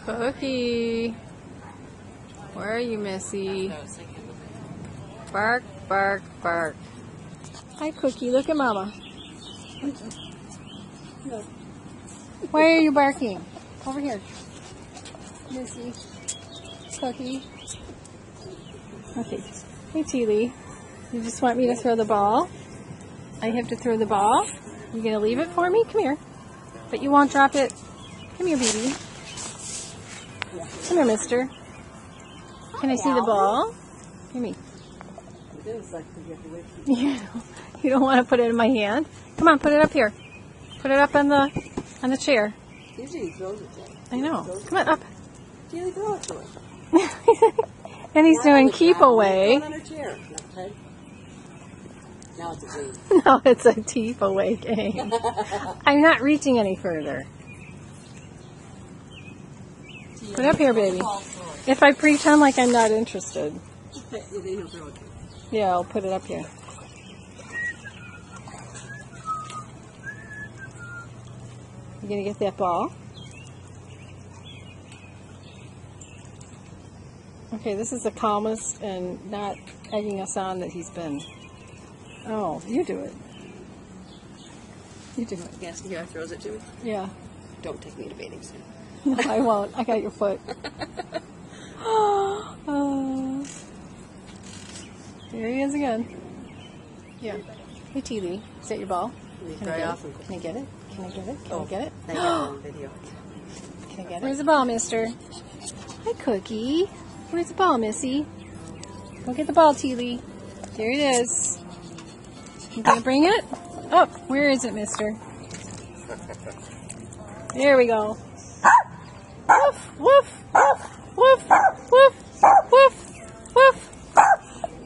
Cookie. Where are you, Missy? Bark, bark, bark. Hi, Cookie. Look at Mama. Why are you barking? Over here. Missy. Cookie. Okay. Hey, Teely. You just want me to throw the ball? I have to throw the ball? You gonna leave it for me? Come here. But you won't drop it. Come here, baby. Come here, mister. Can I see the ball? Give me. You don't want to put it in my hand? Come on, put it up here. Put it up on the chair. Usually he throws it to him. I know. Come on, up. Usually throw it to him. And he's doing keep away. On her chair. Okay. Now it's a game. No, it's a keep away game. I'm not reaching any further. Put it up here, baby. If I pretend like I'm not interested. Yeah, I'll put it up here. You gonna get that ball? Okay, this is the calmest and not egging us on that he's been. Oh, you do it. You do it. Yes, he throws it to me. Yeah. Don't take me to bathing suit. No, I won't. I got your foot. Here he is again. Yeah. Hey, Teely. Is that your ball? Can I get it? Can I get it? Can I get it? I got it on video. Can I get it? Where's the ball, mister? Hi, Cookie. Where's the ball, Missy? Go get the ball, Teely. There it is. You gonna bring it? Oh, where is it, mister? There we go. Woof, woof, woof, woof, woof, woof, woof.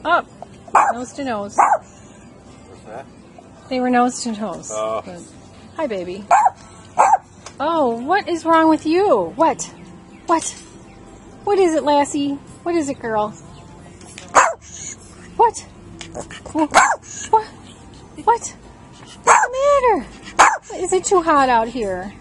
Up, nose to nose. What's that? They were nose to nose. Oh. But, hi, baby. Oh, what is wrong with you? What? What? What is it, Lassie? What is it, girl? What? What? What? What's the matter? Is it too hot out here?